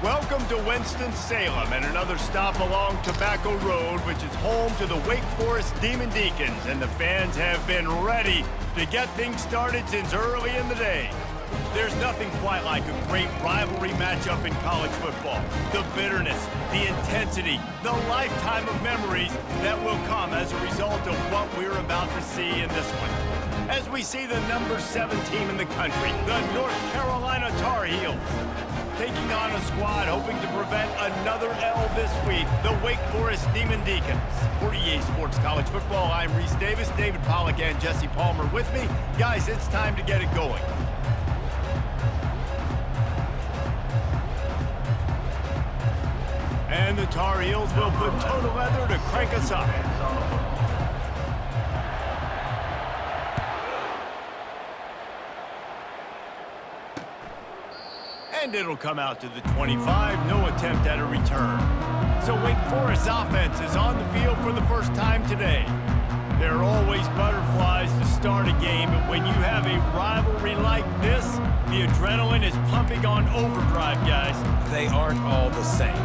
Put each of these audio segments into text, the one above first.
Welcome to Winston-Salem and another stop along Tobacco Road, which is home to the Wake Forest Demon Deacons, and the fans have been ready to get things started since early in the day. There's nothing quite like a great rivalry matchup in college football. The bitterness, the intensity, the lifetime of memories that will come as a result of what we're about to see in this one. As we see the number 7 team in the country, the North Carolina Tar Heels, taking on a squad hoping to prevent another L this week, the Wake Forest Demon Deacons. For EA Sports College Football, I'm Reese Davis, David Pollack and Jesse Palmer with me. Guys, it's time to get it going. And the Tar Heels will put toe to leather to crank us up. And it'll come out to the 25, no attempt at a return. So Wake Forest's offense is on the field for the first time today. There are always butterflies to start a game, but when you have a rivalry like this, the adrenaline is pumping on overdrive, guys. They aren't all the same.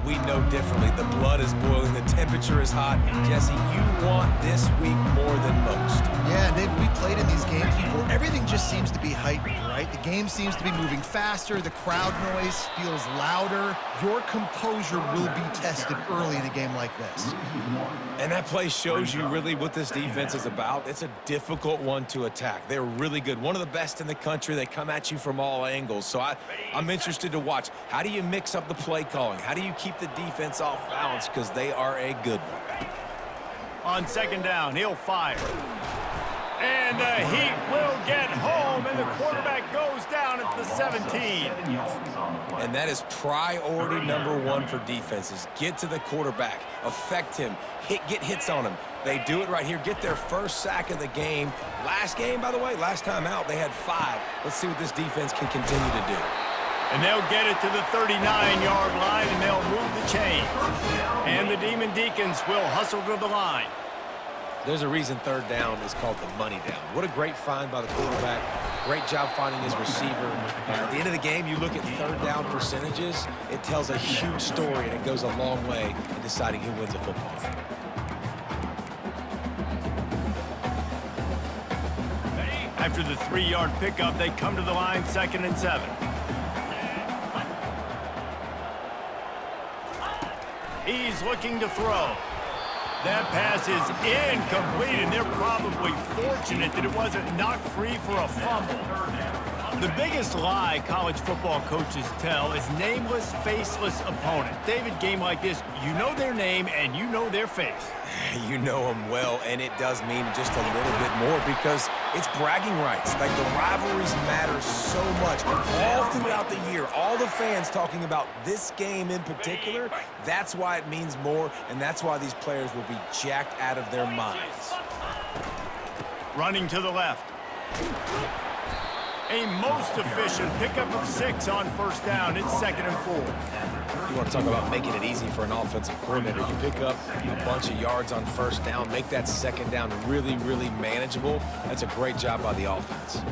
We know differently. The blood is boiling, the temperature is hot. Jesse, you want this week more than most. Yeah, Dave, we played in these games before. Everything just seems to be heightened, right? The game seems to be moving faster. The crowd noise feels louder. Your composure will be tested early in a game like this. And that play shows you really what this defense is about. It's a difficult one to attack. They're really good. One of the best in the country. They come at you from all angles. So I'm interested to watch. How do you mix up the play calling? How do you keep the defense off balance? Because they are a good one. On second down, he'll fire. And the Heat will get home, and the quarterback goes down at the 17. And that is priority number 1 for defenses. Get to the quarterback, affect him, get hits on him. They do it right here, get their first sack of the game. Last game, by the way, last time out, they had 5. Let's see what this defense can continue to do. And they'll get it to the 39-yard line, and they'll move the chains. And the Demon Deacons will hustle to the line. There's a reason third down is called the money down. What a great find by the quarterback. Great job finding his receiver. At the end of the game, you look at third down percentages, it tells a huge story, and it goes a long way in deciding who wins a football game. After the 3-yard pickup, they come to the line, 2nd and 7. He's looking to throw. That pass is incomplete, and they're probably fortunate that it wasn't knocked free for a fumble. The biggest lie college football coaches tell is nameless, faceless opponent. David, game like this, you know their name and you know their face. You know them well, and it does mean just a little bit more because it's bragging rights. Like, the rivalries matter so much. All throughout the year, all the fans talking about this game in particular, that's why it means more, and that's why these players will be jacked out of their minds. Running to the left. A most efficient pickup of 6 on first down. It's 2nd and 4. You want to talk about making it easy for an offensive coordinator. You pick up a bunch of yards on first down, make that second down really, really manageable. That's a great job by the offense.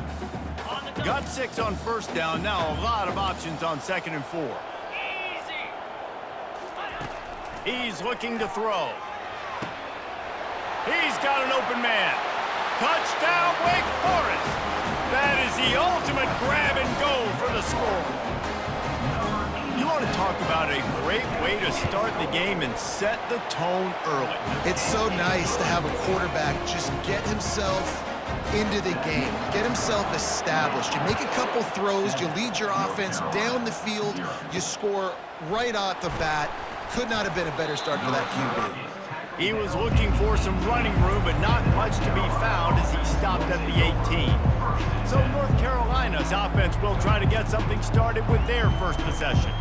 Got 6 on first down. Now a lot of options on 2nd and 4. He's looking to throw. He's got an open man. Touchdown, Wake Forest. That is the ultimate grab and go for the score. You want to talk about a great way to start the game and set the tone early. It's so nice to have a quarterback just get himself into the game, get himself established. You make a couple throws, you lead your offense down the field, you score right off the bat. Could not have been a better start for that QB. He was looking for some running room, but not much to be found as he stopped at the 18. So North Carolina's offense will try to get something started with their first possession.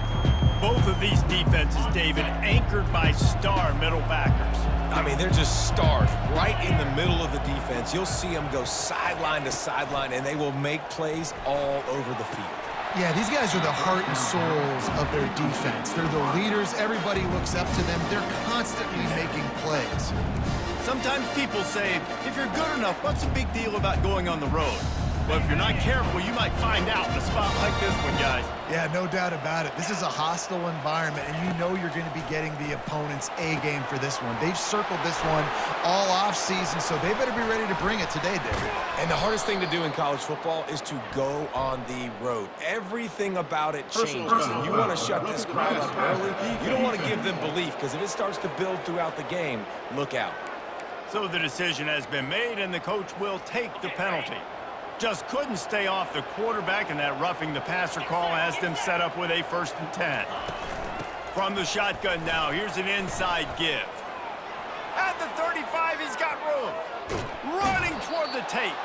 Both of these defenses, David, anchored by star middle backers. I mean, they're just stars right in the middle of the defense. You'll see them go sideline to sideline, and they will make plays all over the field. Yeah, these guys are the heart and souls of their defense. They're the leaders. Everybody looks up to them. They're constantly making plays. Sometimes people say, if you're good enough, what's the big deal about going on the road? But if you're not careful, you might find out in a spot like this one, guys. Yeah, no doubt about it. This is a hostile environment, and you know you're going to be getting the opponent's A-game for this one. They've circled this one all off-season, so they better be ready to bring it today, David. And the hardest thing to do in college football is to go on the road. Everything about it changes, and you want to shut this crowd up early. You don't want to give them belief, because if it starts to build throughout the game, look out. So the decision has been made, and the coach will take the penalty. Just couldn't stay off the quarterback, and that roughing the passer call has them set up with a 1st and 10. From the shotgun now, here's an inside give. At the 35, he's got room. Running toward the tape.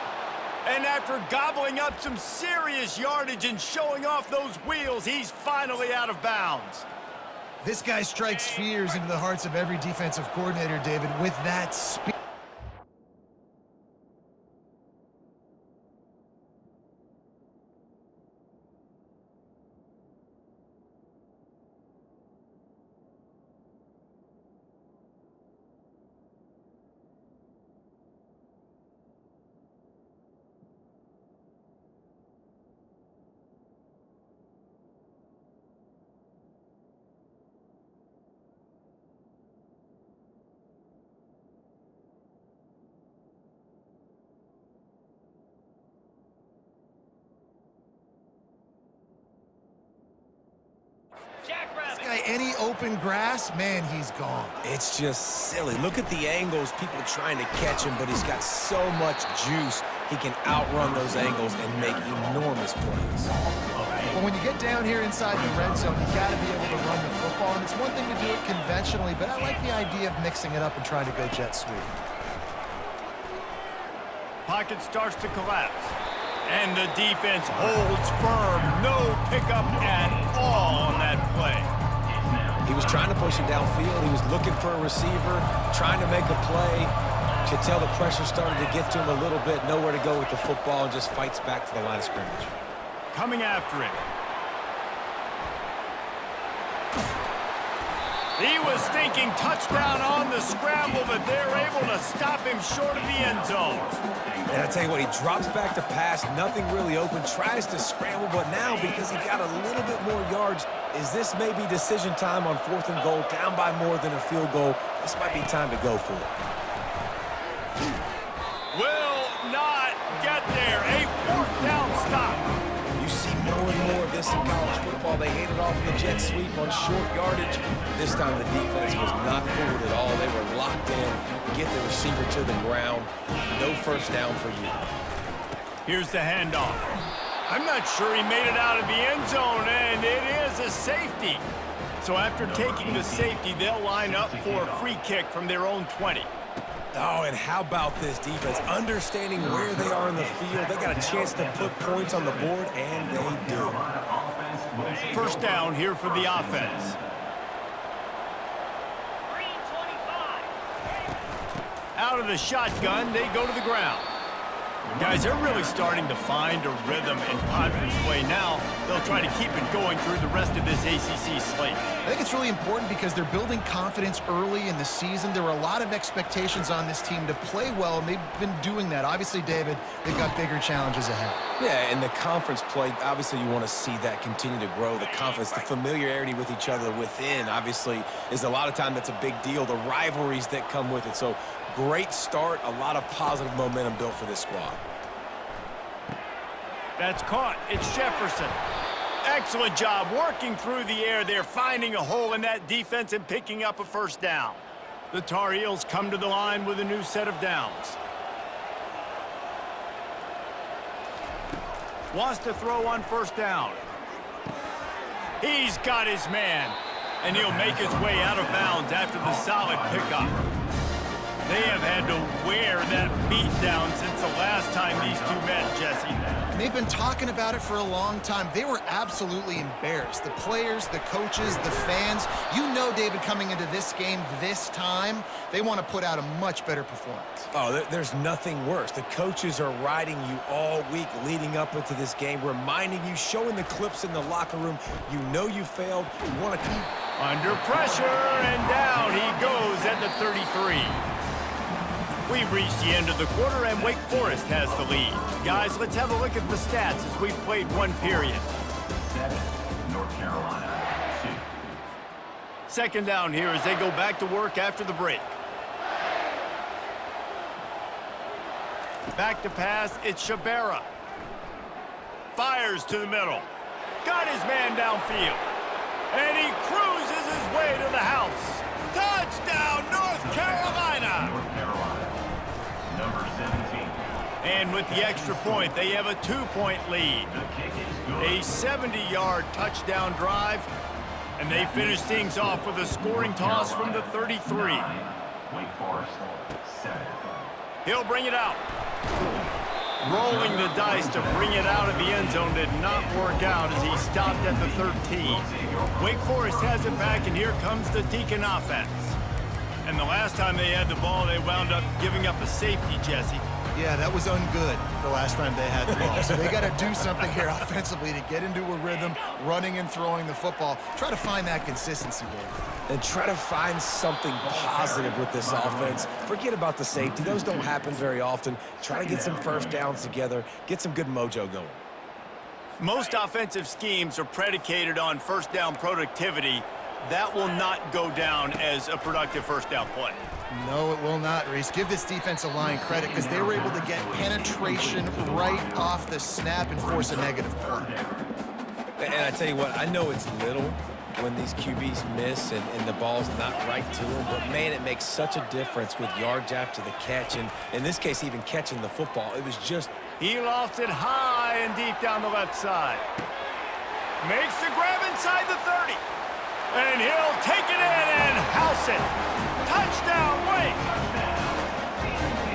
And after gobbling up some serious yardage and showing off those wheels, he's finally out of bounds. This guy strikes fears into the hearts of every defensive coordinator, David, with that speed. This guy, any open grass, man, he's gone. It's just silly. Look at the angles, people trying to catch him, but he's got so much juice. He can outrun those angles and make enormous plays. Well, when you get down here inside the red zone, you got to be able to run the football, and it's one thing to do it conventionally, but I like the idea of mixing it up and trying to go jet sweep. Pocket starts to collapse. And the defense holds firm. No pickup at all on that play. He was trying to push him downfield. He was looking for a receiver, trying to make a play. Could tell the pressure started to get to him a little bit. Nowhere to go with the football, and just fights back to the line of scrimmage. Coming after it. He was thinking touchdown on the scramble, but they're able to stop him short of the end zone. And I tell you what, he drops back to pass, nothing really open, tries to scramble, but now because he got a little bit more yards, is this maybe decision time on 4th and goal, down by more than a field goal? This might be time to go for it. Will not get there. A 4th down stop. You see more and more of this in college football. They handed off the jet sweep on short yardage. This time the defense was not fooled at all. They were locked in, get the receiver to the ground. No 1st down for you. Here's the handoff. I'm not sure he made it out of the end zone, and it is a safety. So after taking the safety, they'll line up for a free kick from their own 20. Oh, and how about this defense? Understanding where they are in the field. They got a chance to put points on the board, and they do. 1st down here for the offense. Out of the shotgun, they go to the ground. Guys, they're really starting to find a rhythm in conference play now. They'll try to keep it going through the rest of this ACC slate. I think it's really important because they're building confidence early in the season. There were a lot of expectations on this team to play well, and they've been doing that. Obviously, David, they've got bigger challenges ahead. Yeah, and the conference play, obviously you want to see that continue to grow. The confidence, the familiarity with each other within, obviously, is a lot of time that's a big deal. The rivalries that come with it. So, great start, a lot of positive momentum built for this squad. That's caught. It's Jefferson. Excellent job working through the air there, finding a hole in that defense and picking up a 1st down. The Tar Heels come to the line with a new set of downs. Wants to throw on 1st down. He's got his man, and he'll make his way out of bounds after the solid pickup. They have had to wear that beat down since the last time these two met, Jesse. And they've been talking about it for a long time. They were absolutely embarrassed. The players, the coaches, the fans. You know, David, coming into this game this time, they want to put out a much better performance. Oh, there's nothing worse. The coaches are riding you all week leading up into this game, reminding you, showing the clips in the locker room. You know you failed. You want to come under pressure, and down he goes at the 33. We've reached the end of the quarter, and Wake Forest has the lead. Guys, let's have a look at the stats as we've played one period. 7, North Carolina, 2. Second down here as they go back to work after the break. Back to pass, it's Shabera. Fires to the middle. Got his man downfield. And he cruises his way to the house. Touchdown, North Carolina! North Carolina, number 17. And with the extra point, they have a 2-point lead. The kick is good. A 70-yard touchdown drive. And they finish things off with a scoring toss from the 33. 9, Wake Forest, 7. He'll bring it out. Rolling the dice to bring it out of the end zone did not work out as he stopped at the 13. Wake Forest has it back, and here comes the Deacon offense. And the last time they had the ball, they wound up giving up a safety, Jesse. Yeah, that was ungood the last time they had the ball. So they got to do something here offensively to get into a rhythm, running and throwing the football. Try to find that consistency, Dave. and try to find something positive with this offense. Forget about the safety. Those don't happen very often. Try to get some first downs together, get some good mojo going. Most offensive schemes are predicated on first down productivity. That will not go down as a productive first down play. No, it will not, Reese. Give this defensive line credit because they were able to get penetration right off the snap and force a negative play. And I tell you what, I know it's little when these QBs miss and the ball's not right to them, but man, it makes such a difference with yards after the catch, and in this case, even catching the football. It was just... He lofts it high and deep down the left side. Makes the grab inside the 30. And he'll take it in and house it. Touchdown, Wake!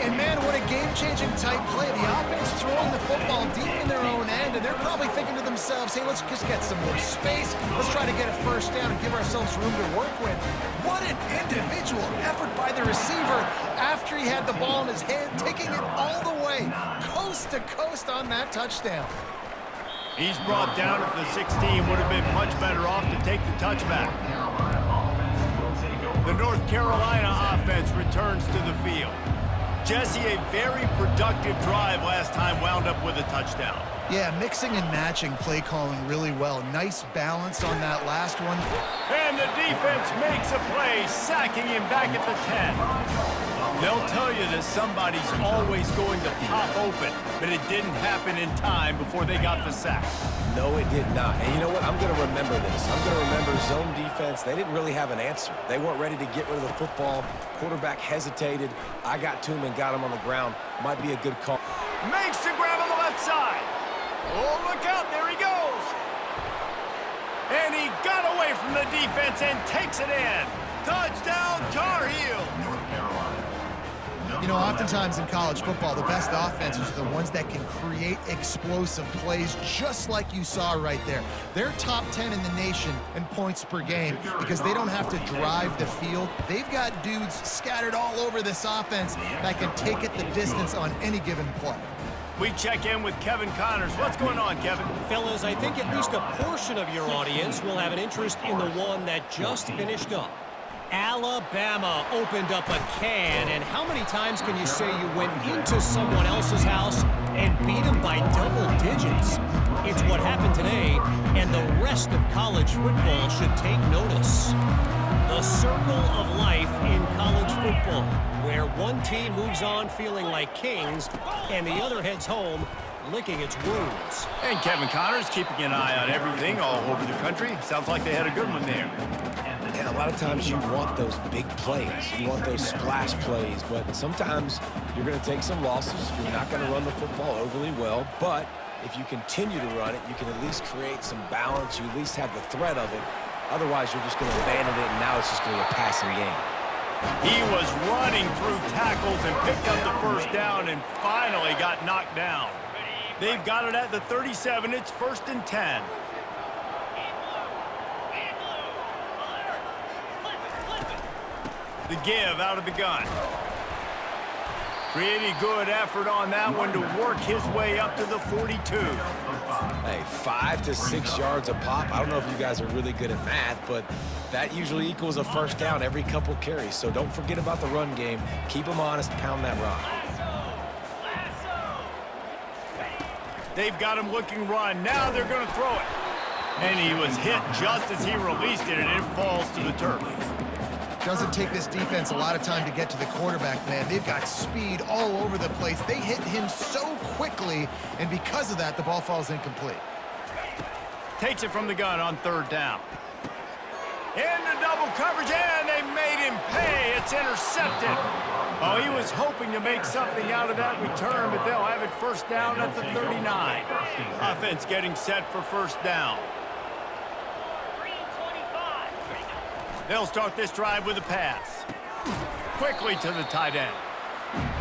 And man, what a game-changing type play. The offense throwing the football deep in their own end, and they're probably thinking to themselves, hey, let's just get some more space. Let's try to get a first down and give ourselves room to work with. What an individual effort by the receiver after he had the ball in his hand, taking it all the way, coast to coast on that touchdown. He's brought down at the 16. Would have been much better off to take the touchback. The North Carolina offense returns to the field. Jesse, a very productive drive last time wound up with a touchdown. Yeah, mixing and matching play calling really well. Nice balance on that last one. And the defense makes a play, sacking him back at the 10. They'll tell you that somebody's always going to pop open, but it didn't happen in time before they got the sack. No, it did not. And you know what? I'm going to remember this. I'm going to remember zone defense. They didn't really have an answer. They weren't ready to get rid of the football. Quarterback hesitated. I got to him and got him on the ground. Might be a good call. Makes the grab on the left side. Oh, look out. There he goes. And he got away from the defense and takes it in. Touchdown, Tar Heels. You know, oftentimes in college football, the best offenses are the ones that can create explosive plays, just like you saw right there. They're top 10 in the nation in points per game because they don't have to drive the field. They've got dudes scattered all over this offense that can take it the distance on any given play. We check in with Kevin Connors. What's going on, Kevin? Fellas, I think at least a portion of your audience will have an interest in the one that just finished up. Alabama opened up a can, and how many times can you say you went into someone else's house and beat them by double digits? It's what happened today, and the rest of college football should take notice. The circle of life in college football, where one team moves on feeling like kings, and the other heads home licking its wounds. And Kevin Connors keeping an eye on everything all over the country. Sounds like they had a good one there. And a lot of times you want those big plays. You want those splash plays, but sometimes you're going to take some losses. You're not going to run the football overly well, but if you continue to run it, you can at least create some balance. You at least have the threat of it. Otherwise, you're just going to abandon it, and now it's just going to be a passing game. He was running through tackles and picked up the first down and finally got knocked down. They've got it at the 37. It's 1st and 10. The give out of the gun. Pretty good effort on that one to work his way up to the 42. Hey, 5 to 6 yards a pop. I don't know if you guys are really good at math, but that usually equals a first down every couple carries. So don't forget about the run game. Keep them honest, pound that rock. They've got him looking run. Now they're going to throw it. And he was hit just as he released it, and it falls to the turf. Doesn't take this defense a lot of time to get to the quarterback, man. They've got speed all over the place. They hit him so quickly, and because of that, the ball falls incomplete. Takes it from the gun on 3rd down. Into double coverage, and they made him pay. It's intercepted. Oh, he was hoping to make something out of that return, but they'll have it 1st down at the 39. Offense getting set for 1st down. They'll start this drive with a pass. Quickly to the tight end.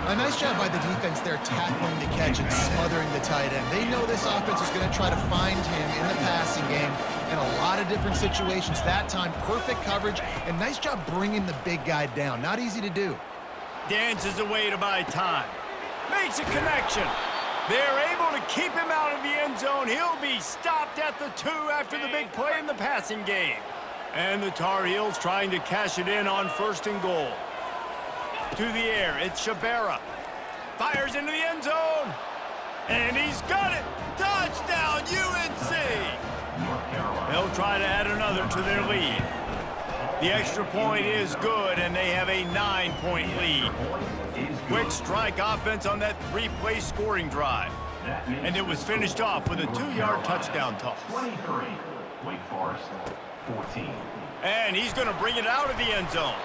A nice job by the defense there tackling the catch and smothering the tight end. They know this offense is going to try to find him in the passing game in a lot of different situations. That time, perfect coverage, and nice job bringing the big guy down. Not easy to do. Dances away to buy time. Makes a connection. They're able to keep him out of the end zone. He'll be stopped at the 2 after the big play in the passing game. And the Tar Heels trying to cash it in on 1st and goal. To the air, it's Shabera. Fires into the end zone. And he's got it. Touchdown, UNC. They'll try to add another to their lead. The extra point is good, and they have a 9-point lead. Quick strike offense on that 3-play scoring drive. And it was finished off with a 2-yard touchdown toss. 23, Wake Forest, 14. And he's going to bring it out of the end zone.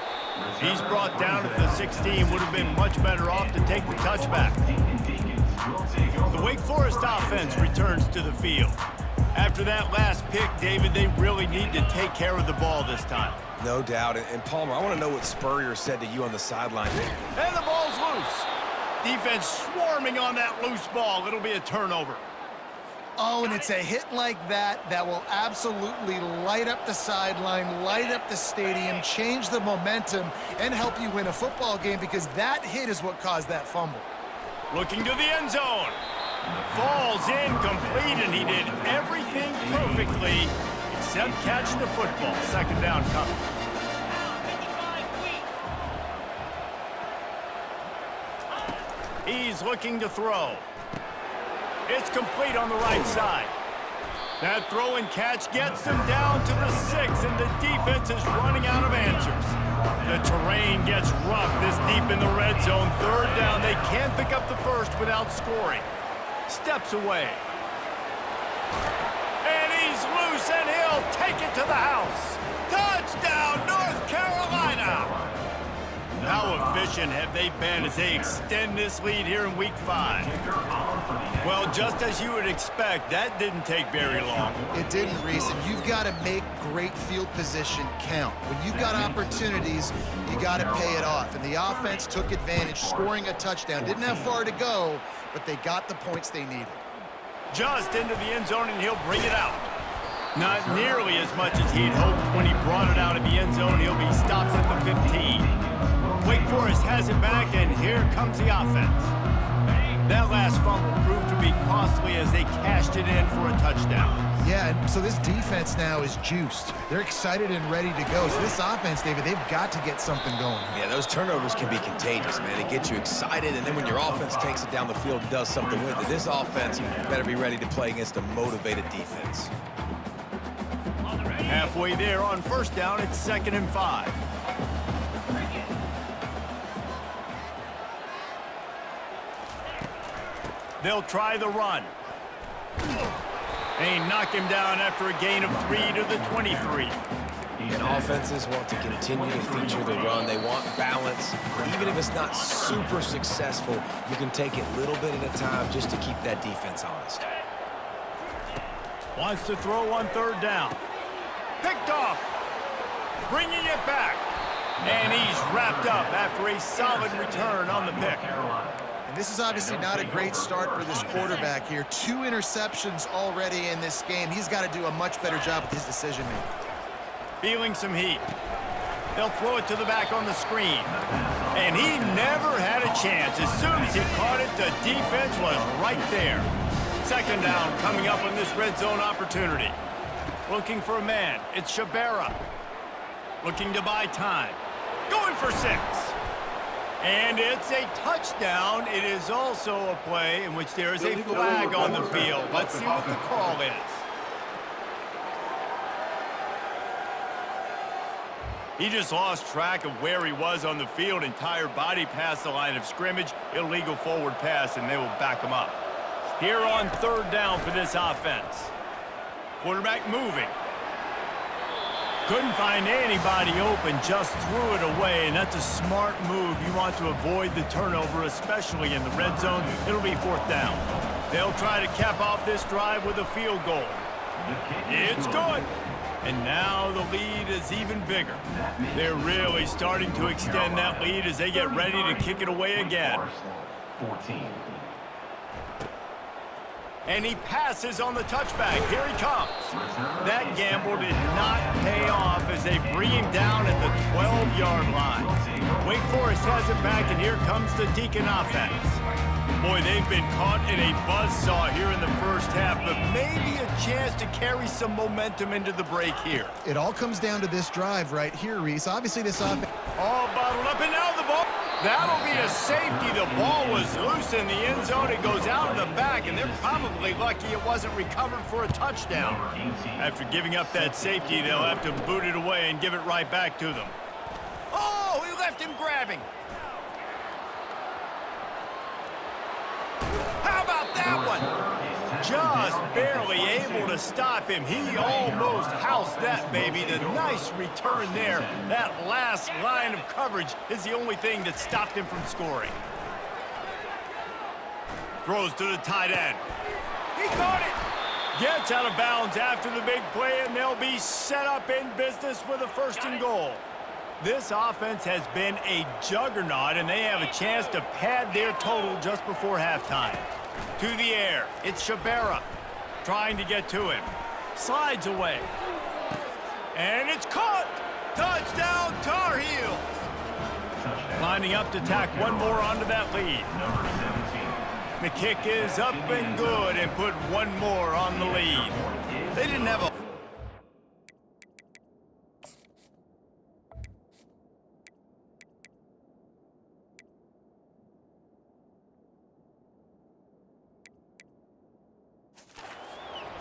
He's brought down at the 16. Would have been much better off to take the touchback. The Wake Forest offense returns to the field. After that last pick, David, they really need to take care of the ball this time. No doubt. And Palmer, I want to know what Spurrier said to you on the sideline. And the ball's loose. Defense swarming on that loose ball. It'll be a turnover. Oh, and it's a hit like that that will absolutely light up the sideline, light up the stadium, change the momentum, and help you win a football game, because that hit is what caused that fumble. Looking to the end zone. Falls incomplete, and he did everything perfectly except catch the football. 2nd down coming. He's looking to throw. It's complete on the right side. That throw and catch gets them down to the 6, and the defense is running out of answers. The terrain gets rough this deep in the red zone. 3rd down, they can't pick up the first without scoring. Steps away. And he's loose, and he'll take it to the house. Touchdown, North Carolina! How efficient have they been as they extend this lead here in Week 5? Well, just as you would expect, that didn't take very long. It didn't, Reese, and you've got to make great field position count. When you've got opportunities, you got to pay it off. And the offense took advantage, scoring a touchdown. Didn't have far to go, but they got the points they needed. Just into the end zone, and he'll bring it out. Not nearly as much as he'd hoped when he brought it out of the end zone. He'll be stopped at the 15. Wake Forest has it back, and here comes the offense. That last fumble proved to be costly as they cashed it in for a touchdown. Yeah, and so this defense now is juiced. They're excited and ready to go. So this offense, David, they've got to get something going. Yeah, those turnovers can be contagious, man. It gets you excited, and then when your offense takes it down the field and does something with it, this offense better be ready to play against a motivated defense. Halfway there on 1st down, it's 2nd and 5. They'll try the run. They knock him down after a gain of 3 to the 23. And offenses want to continue to feature the run. They want balance. Even if it's not super successful, you can take it little bit at a time just to keep that defense honest. Wants to throw on 3rd down. Picked off. Bringing it back. And he's wrapped up after a solid return on the pick. And this is obviously not a great start for this quarterback here. 2 interceptions already in this game. He's got to do a much better job with his decision-making. Feeling some heat. They'll throw it to the back on the screen. And he never had a chance. As soon as he caught it, the defense was right there. Second down coming up on this red zone opportunity. Looking for a man. It's Shabera. Looking to buy time. Going for 6. And it's a touchdown. It is also a play in which there is a flag on the field. Let's see what the call is. He just lost track of where he was on the field. Entire body past the line of scrimmage. Illegal forward pass, and they will back him up. Here on third down for this offense. Quarterback moving. Couldn't find anybody open, just threw it away, and that's a smart move. You want to avoid the turnover, especially in the red zone. It'll be fourth down. They'll try to cap off this drive with a field goal. It's good. And now the lead is even bigger. They're really starting to extend that lead as they get ready to kick it away again. 14. And he passes on the touchback. Here he comes. That gamble did not pay off as they bring him down at the 12-yard line. Wake Forest has it back, and here comes the Deacon offense. Boy, they've been caught in a buzzsaw here in the first half, but maybe a chance to carry some momentum into the break here. It all comes down to this drive right here, Reese. Obviously, this offense... All bottled up, and now the ball. That'll be a safety. The ball was loose in the end zone. It goes out of the back, and they're probably lucky it wasn't recovered for a touchdown. After giving up that safety, they'll have to boot it away and give it right back to them. Oh, he left him grabbing. How about that one? Just barely able to stop him. He almost housed that baby. The nice return there. That last line of coverage is the only thing that stopped him from scoring. Throws to the tight end. He caught it. Gets out of bounds after the big play, and they'll be set up in business with a 1st and goal. This offense has been a juggernaut, and they have a chance to pad their total just before halftime. To the air, it's Shabera trying to get to him. Slides away. And it's caught! Touchdown, Tar Heels! Lining up to tack one more onto that lead. The kick is up and good and put one more on the lead. They didn't have a...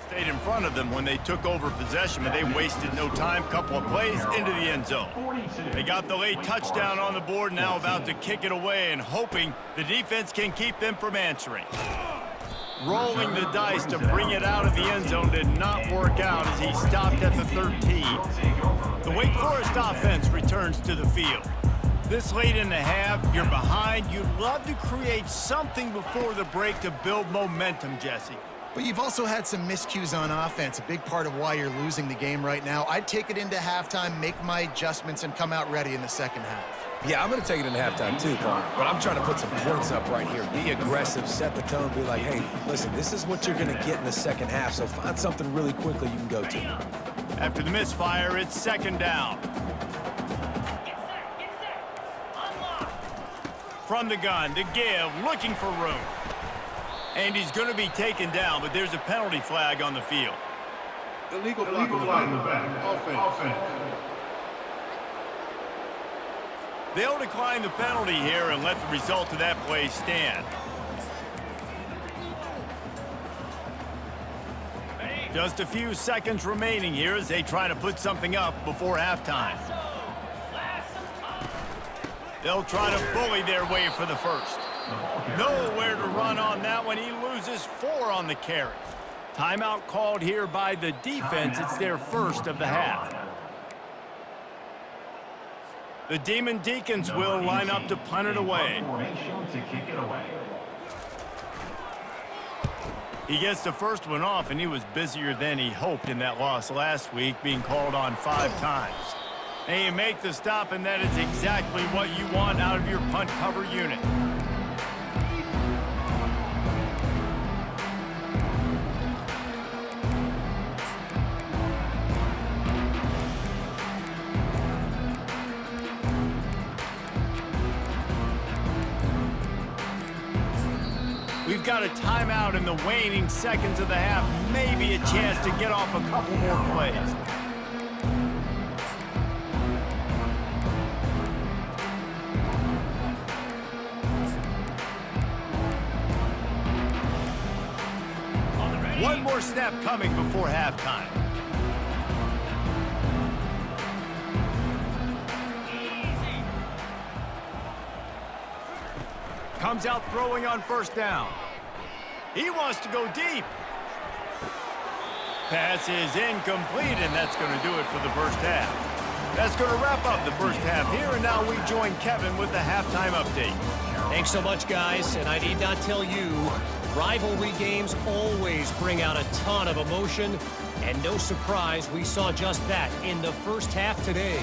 stayed in front of them when they took over possession, but they wasted no time. Couple of plays into the end zone. They got the late touchdown on the board, now about to kick it away and hoping the defense can keep them from answering. Rolling the dice to bring it out of the end zone did not work out as he stopped at the 13. The Wake Forest offense returns to the field. This late in the half, you're behind. You'd love to create something before the break to build momentum, Jesse. But you've also had some miscues on offense, a big part of why you're losing the game right now. I'd take it into halftime, make my adjustments, and come out ready in the second half. Yeah, I'm going to take it into halftime too, Paul. But I'm trying to put some points up right here. Be aggressive, set the tone, be like, hey, listen, this is what you're going to get in the second half, so find something really quickly you can go to. After the misfire, it's second down. From the gun, to give, looking for room. And he's going to be taken down, but there's a penalty flag on the field. Illegal flag in the back. Offense. They'll decline the penalty here and let the result of that play stand. Just a few seconds remaining here as they try to put something up before halftime. They'll try to bully their way for the first. Nowhere to run on that one. He loses 4 on the carry. Timeout called here by the defense. It's their first of the half. The Demon Deacons will line up to punt it away. He gets the first one off, and he was busier than he hoped in that loss last week, being called on 5 times. And you make the stop, and that is exactly what you want out of your punt cover unit. We've got a timeout in the waning seconds of the half. Maybe a chance to get off a couple more plays. One more snap coming before halftime. Comes out throwing on first down. He wants to go deep. Pass is incomplete, and that's going to do it for the first half. That's going to wrap up the first half here, and now we join Kevin with the halftime update. Thanks so much, guys, and I need not tell you, rivalry games always bring out a ton of emotion, and no surprise, we saw just that in the first half today.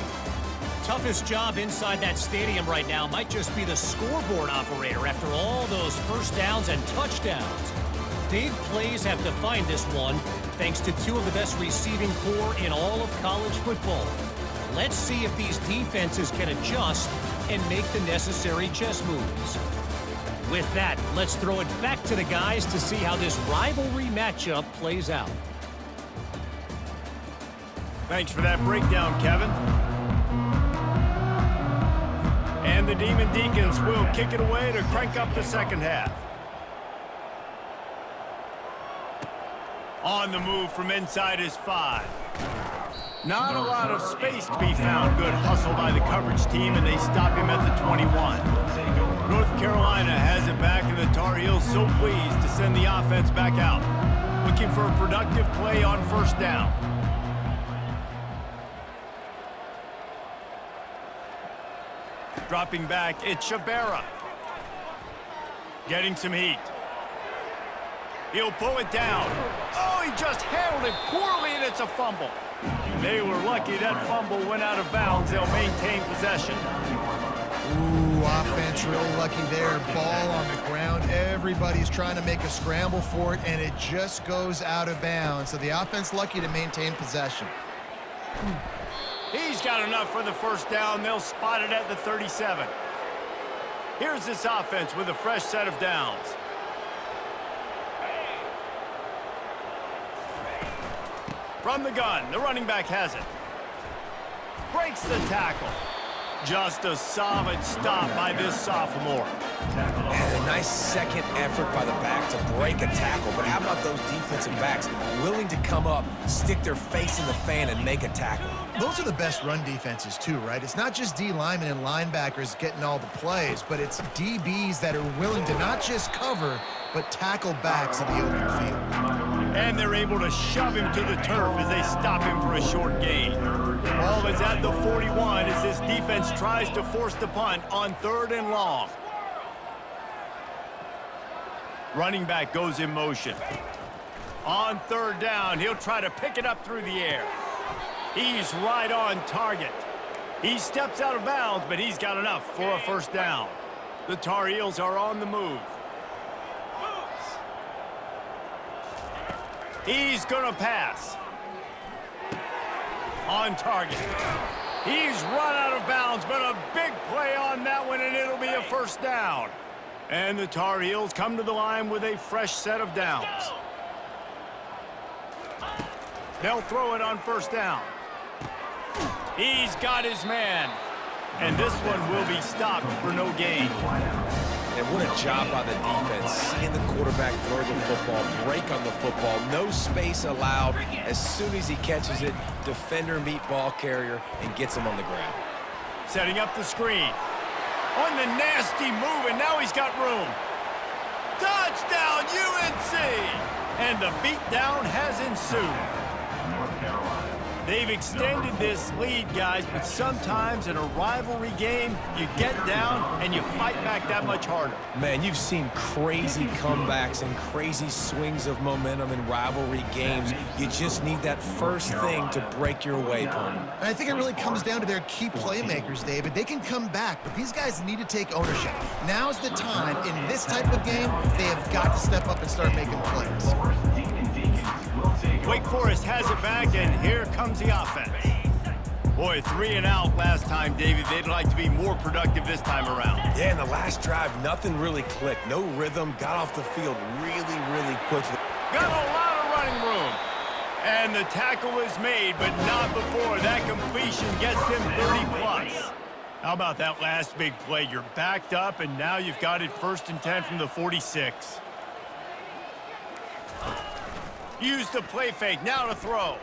Toughest job inside that stadium right now might just be the scoreboard operator after all those first downs and touchdowns. Big plays have defined this one, thanks to two of the best receiving corps in all of college football. Let's see if these defenses can adjust and make the necessary chess moves. With that, let's throw it back to the guys to see how this rivalry matchup plays out. Thanks for that breakdown, Kevin. And the Demon Deacons will kick it away to crank up the second half. On the move from inside his 5. Not a lot of space to be found. Good hustle by the coverage team, and they stop him at the 21. North Carolina has it back, and the Tar Heels so pleased to send the offense back out. Looking for a productive play on first down. Dropping back, it's Shabera. Getting some heat. He'll pull it down. Oh, he just handled it poorly, and it's a fumble. They were lucky that fumble went out of bounds. They'll maintain possession. Ooh, offense real lucky there. Ball on the ground. Everybody's trying to make a scramble for it, and it just goes out of bounds. So the offense lucky to maintain possession. He's got enough for the first down. They'll spot it at the 37. Here's this offense with a fresh set of downs. From the gun, the running back has it. Breaks the tackle. Just a solid stop by this sophomore. And a nice second effort by the back to break a tackle. But how about those defensive backs willing to come up, stick their face in the fan, and make a tackle? Those are the best run defenses too, right? It's not just D linemen and linebackers getting all the plays, but it's DBs that are willing to not just cover, but tackle backs in the open field. And they're able to shove him to the turf as they stop him for a short gain. Ball is at the 41 as this defense tries to force the punt on 3rd and long. Running back goes in motion. On 3rd down, he'll try to pick it up through the air. He's right on target. He steps out of bounds, but he's got enough for a first down. The Tar Heels are on the move. He's gonna pass. On target. He's run out of bounds, but a big play on that one, and it'll be a first down. And the Tar Heels come to the line with a fresh set of downs. They'll throw it on first down. He's got his man. And this one will be stopped for no gain. And what a job by the defense. Seeing the quarterback throw the football, break on the football, no space allowed. As soon as he catches it, defender meet ball carrier and gets him on the ground. Setting up the screen. On the nasty move, and now he's got room. Touchdown, UNC! And the beatdown has ensued. North Carolina. They've extended this lead, guys, but sometimes in a rivalry game, you get down and you fight back that much harder. Man, you've seen crazy comebacks and crazy swings of momentum in rivalry games. You just need that first thing to break your way, Palmer. And I think it really comes down to their key playmakers, David. They can come back, but these guys need to take ownership. Now's the time. In this type of game, they have got to step up and start making plays. Wake Forest has it back, and here comes the offense. Boy, 3 and out last time, David. They'd like to be more productive this time around. Yeah, in the last drive, nothing really clicked. No rhythm, got off the field really quickly. Got a lot of running room. And the tackle is made, but not before that completion gets them 30+. How about that last big play? You're backed up, and now you've got it 1st and 10 from the 46. Use the play fake, now to throw.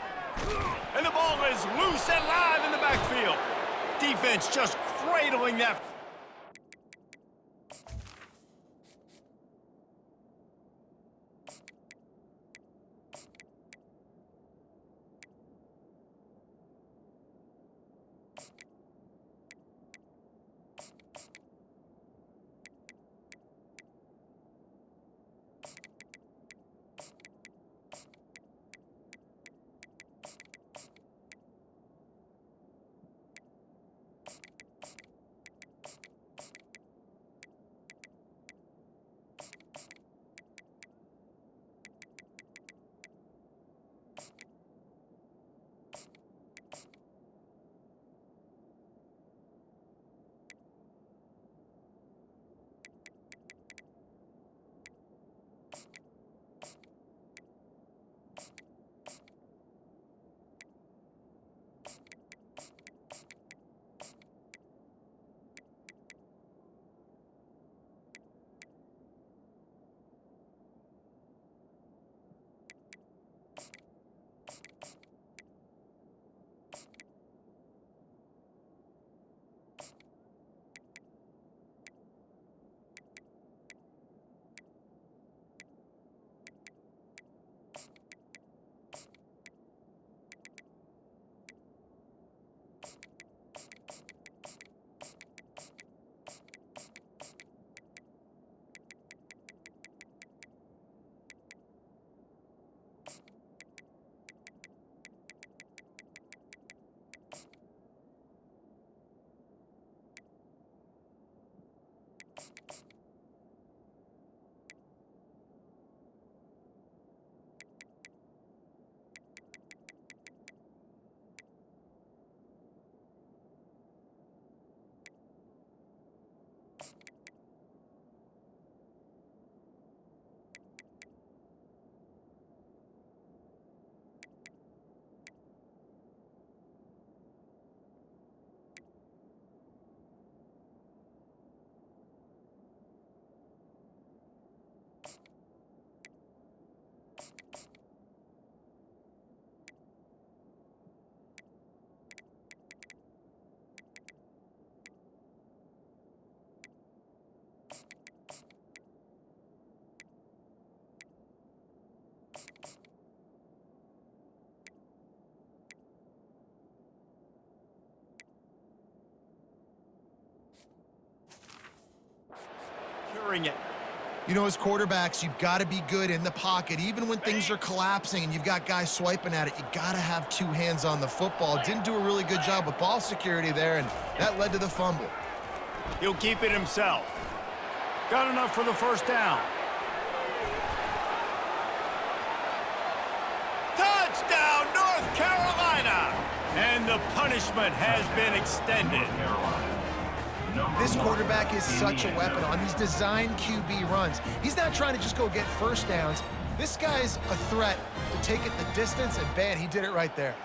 And the ball is loose and live in the backfield. Defense just cradling that. It. You know, as quarterbacks, you've got to be good in the pocket. Even when things are collapsing and you've got guys swiping at it, you got to have 2 hands on the football. Didn't do a really good job with ball security there, and that led to the fumble. He'll keep it himself. Got enough for the 1st down. Touchdown, North Carolina! And the punishment has been extended. This quarterback is such a weapon on these design QB runs. He's not trying to just go get 1st downs. This guy's a threat to take it the distance, and man, he did it right there.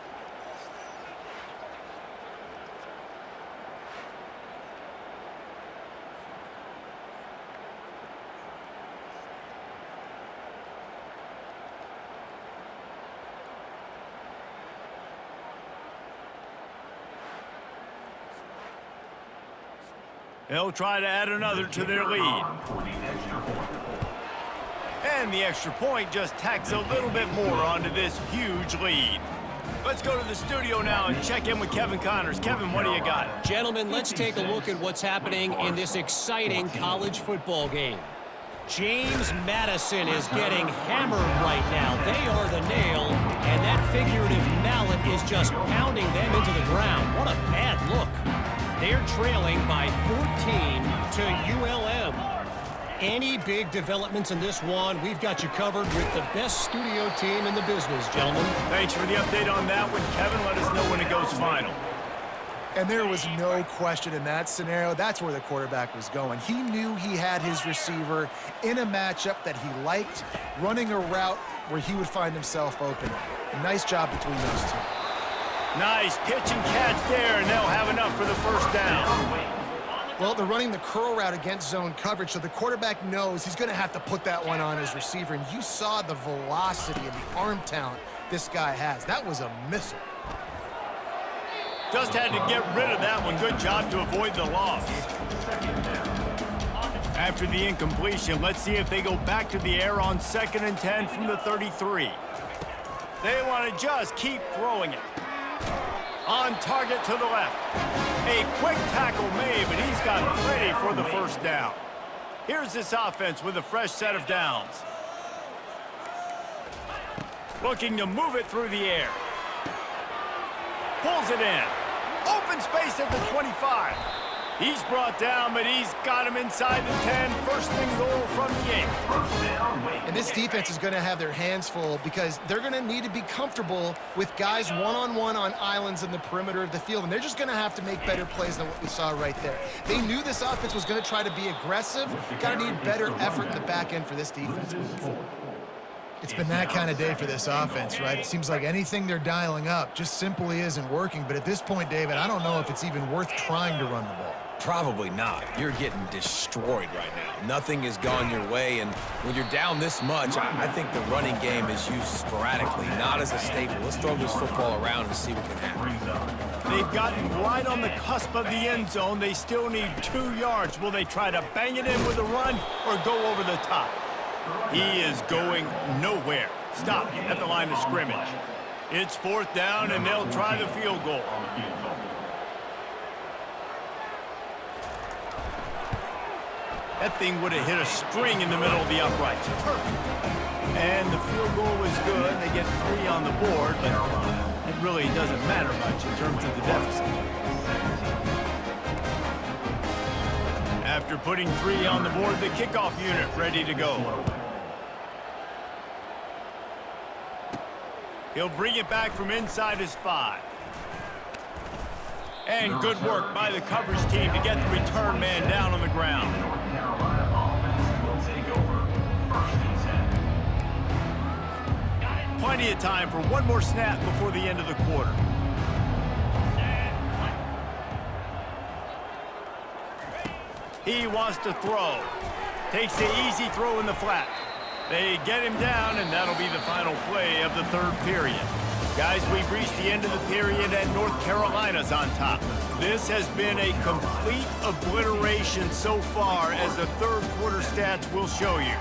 They'll try to add another to their lead. And the extra point just tacks a little bit more onto this huge lead. Let's go to the studio now and check in with Kevin Connors. Kevin, what do you got? Gentlemen, let's take a look at what's happening in this exciting college football game. James Madison is getting hammered right now. They are the nail, and that figurative mallet is just pounding them into the ground. What a bad look. They're trailing by 14 to ULM. Any big developments in this one, we've got you covered with the best studio team in the business, gentlemen. Thanks for the update on that one, Kevin. Let us know when it goes final. And there was no question in that scenario. That's where the quarterback was going. He knew he had his receiver in a matchup that he liked, running a route where he would find himself open. A nice job between those two. Nice pitch and catch there, and they'll have enough for the first down. Well, they're running the curl route against zone coverage, so the quarterback knows he's going to have to put that one on his receiver. And you saw the velocity and the arm talent this guy has. That was a missile. Just had to get rid of that one. Good job to avoid the loss. After the incompletion, let's see if they go back to the air on 2nd and 10 from the 33. They want to just keep throwing it. On target to the left. A quick tackle made, but he's got plenty for the first down. Here's this offense with a fresh set of downs. Looking to move it through the air. Pulls it in. Open space at the 25. He's brought down, but he's got him inside the 10. First and goal from the 8. And this defense is going to have their hands full because they're going to need to be comfortable with guys one-on-one on islands in the perimeter of the field, and they're just going to have to make better plays than what we saw right there. They knew this offense was going to try to be aggressive. Got to need better effort in the back end for this defense moving forward. It's been that kind of day for this offense, right? It seems like anything they're dialing up just simply isn't working. But at this point, David, I don't know if it's even worth trying to run the ball. Probably not. You're getting destroyed right now. Nothing has gone your way, and when you're down this much, I think the running game is used sporadically, not as a staple. Let's throw this football around and see what can happen. They've gotten right on the cusp of the end zone. They still need 2 yards. Will they try to bang it in with a run or go over the top? He is going nowhere. Stop at the line of scrimmage. It's 4th down, and they'll try the field goal. That thing would have hit a string in the middle of the uprights. Perfect. And the field goal was good. They get 3 on the board, but it really doesn't matter much in terms of the deficit. After putting 3 on the board, the kickoff unit ready to go. He'll bring it back from inside his 5. And good work by the coverage team to get the return man down on the ground. Plenty of time for one more snap before the end of the quarter. He wants to throw. Takes the easy throw in the flat. They get him down, and that'll be the final play of the 3rd period. Guys, we've reached the end of the period, and North Carolina's on top. This has been a complete obliteration so far, as the 3rd quarter stats will show you.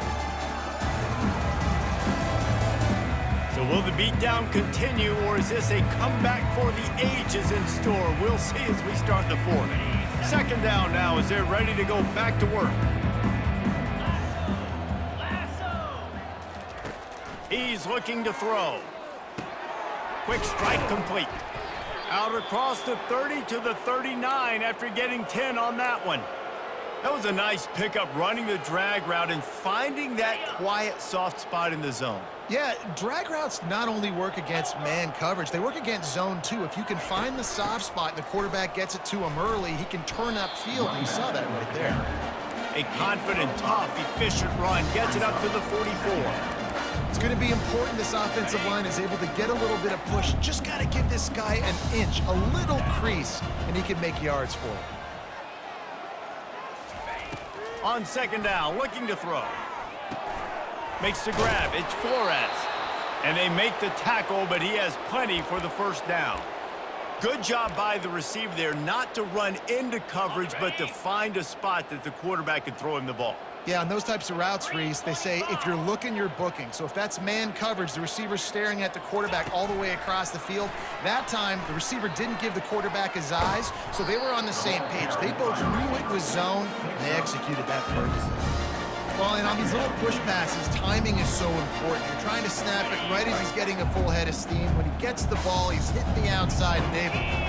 So will the beatdown continue, or is this a comeback for the ages in store? We'll see as we start the 4th. 2nd down now as they're ready to go back to work. He's looking to throw. Quick strike complete. Out across the 30 to the 39 after getting 10 on that one. That was a nice pickup, running the drag route and finding that quiet, soft spot in the zone. Yeah, drag routes not only work against man coverage, they work against zone too. If you can find the soft spot and the quarterback gets it to him early, he can turn upfield, and you saw that right there. A confident, tough, efficient run gets it up to the 44. It's going to be important this offensive line is able to get a little bit of push. Just got to give this guy an inch, a little crease, and he can make yards for it. On 2nd down, looking to throw. Makes the grab. It's Flores. And they make the tackle, but he has plenty for the first down. Good job by the receiver there, not to run into coverage, but to find a spot that the quarterback can throw him the ball. Yeah, on those types of routes, Reese, they say if you're looking, you're booking. So if that's man coverage, the receiver's staring at the quarterback all the way across the field. That time, the receiver didn't give the quarterback his eyes, so they were on the same page. They both knew it was zone, and they executed that perfectly. Well, and on these little push passes, timing is so important. You're trying to snap it right as he's getting a full head of steam. When he gets the ball, he's hitting the outside, and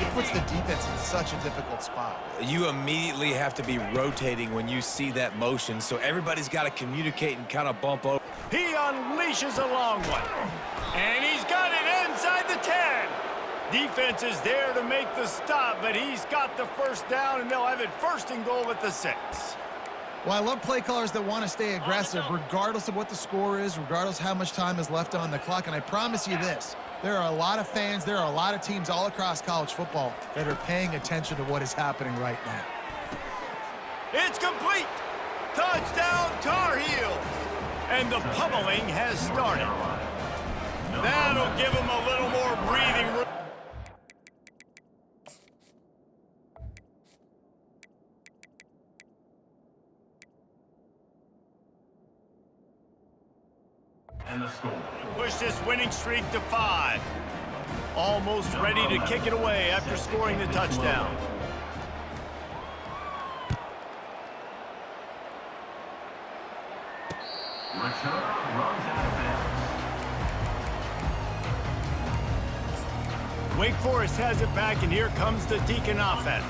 it puts the defense in such a difficult spot. You immediately have to be rotating when you see that motion, so everybody's got to communicate and kind of bump over. He unleashes a long one. And he's got it inside the 10. Defense is there to make the stop, but he's got the first down, and they'll have it first and goal at the 6. Well, I love play callers that want to stay aggressive regardless of what the score is, regardless how much time is left on the clock. And I promise you this, there are a lot of fans, there are a lot of teams all across college football that are paying attention to what is happening right now. It's complete. Touchdown, Tar Heels. And the pummeling has started. That'll give them a little more breathing room. And the score. Push this winning streak to 5. Almost ready to kick it away after scoring the touchdown. Return runs out of bounds. Wake Forest has it back, and here comes the Deacon offense.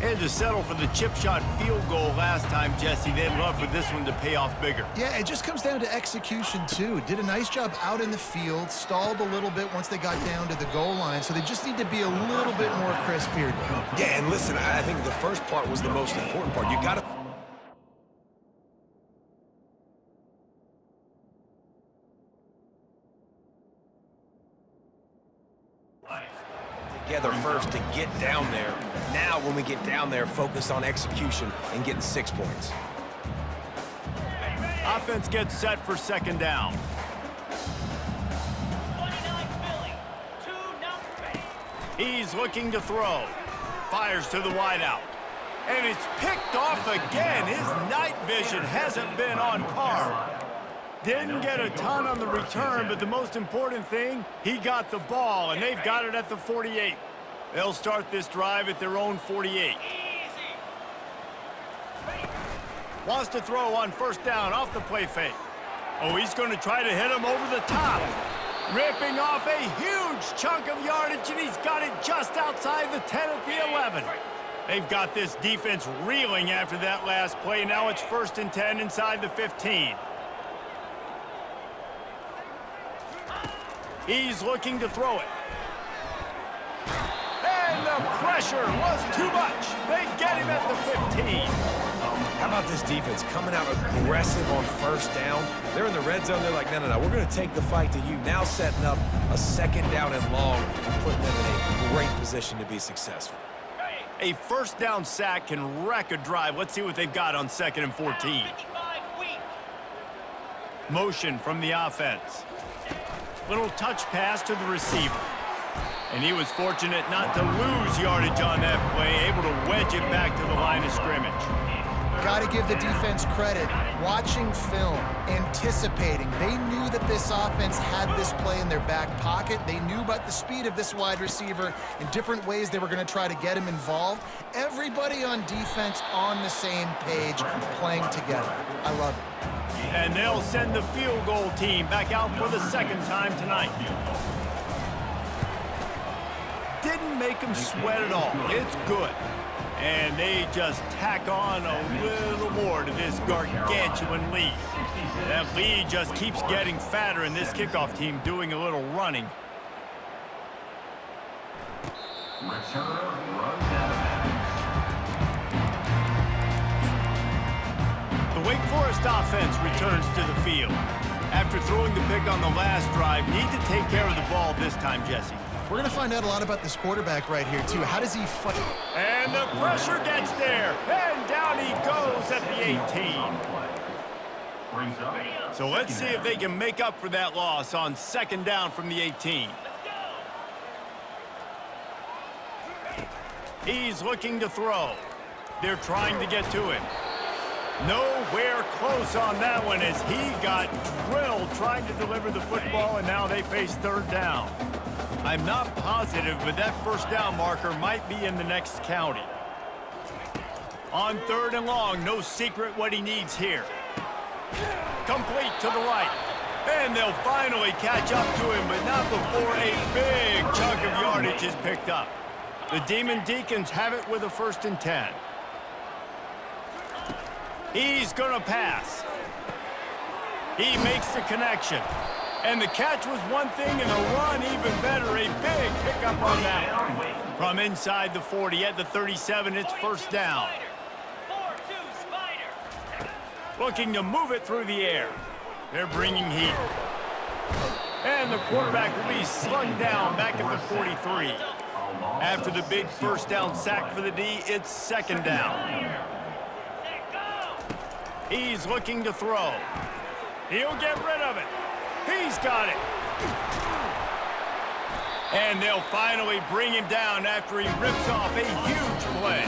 Had to settle for the chip shot field goal last time, Jesse. They'd love for this one to pay off bigger. Yeah, it just comes down to execution, too. Did a nice job out in the field, stalled a little bit once they got down to the goal line, so they just need to be a little bit more crisp here. Yeah, and listen, I think the first part was the most important part. You got to together first to get down there. Now, when we get down there, focus on execution and getting 6 points. Offense gets set for second down. He's looking to throw. Fires to the wideout. And it's picked off again. His night vision hasn't been on par. Didn't get a ton on the return, but the most important thing, he got the ball, and they've got it at the 48. They'll start this drive at their own 48. Wants to throw on first down off the play fake. Oh, he's going to try to hit him over the top. Ripping off a huge chunk of yardage, and he's got it just outside the 10 at the 11. They've got this defense reeling after that last play. Now it's 1st and 10 inside the 15. He's looking to throw it. And the pressure was too much. They get him at the 15. How about this defense coming out aggressive on first down? They're in the red zone. They're like, no, we're going to take the fight to you. Now setting up a second down and long and putting them in a great position to be successful. A first down sack can wreck a drive. Let's see what they've got on 2nd and 14. Motion from the offense. Little touch pass to the receiver. And he was fortunate not to lose yardage on that play, able to wedge it back to the line of scrimmage. Got to give the defense credit. Watching film, anticipating. They knew that this offense had this play in their back pocket. They knew about the speed of this wide receiver in different ways they were going to try to get him involved. Everybody on defense on the same page, playing together. I love it. And they'll send the field goal team back out for the 2nd time tonight. Didn't make them sweat at all. It's good. And they just tack on a little more to this gargantuan lead. That lead just keeps getting fatter, and this kickoff team doing a little running. Return runs out of bounds. The Wake Forest offense returns to the field. After throwing the pick on the last drive, need to take care of the ball this time, Jesse. We're going to find out a lot about this quarterback right here, too. How does he fight? And the pressure gets there. And down he goes at the 18. So let's see if they can make up for that loss on 2nd down from the 18. He's looking to throw. They're trying to get to him. Nowhere close on that one as he got drilled trying to deliver the football, and now they face third down. I'm not positive, but that first down marker might be in the next county. On third and long, no secret what he needs here. Complete to the right. And they'll finally catch up to him, but not before a big chunk of yardage is picked up. The Demon Deacons have it with a 1st and 10. He's going to pass. He makes the connection. And the catch was one thing, and the run even better. A big pickup on that one. From inside the 40 at the 37, it's 1st down. Looking to move it through the air. They're bringing heat. And the quarterback will be slung down back at the 43. After the big 1st down sack for the D, it's 2nd down. He's looking to throw. He'll get rid of it. He's got it. And they'll finally bring him down after he rips off a huge play.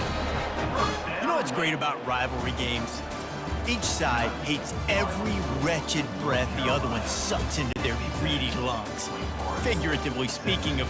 You know what's great about rivalry games? Each side hates every wretched breath the other one sucks into their greedy lungs. Figuratively speaking, of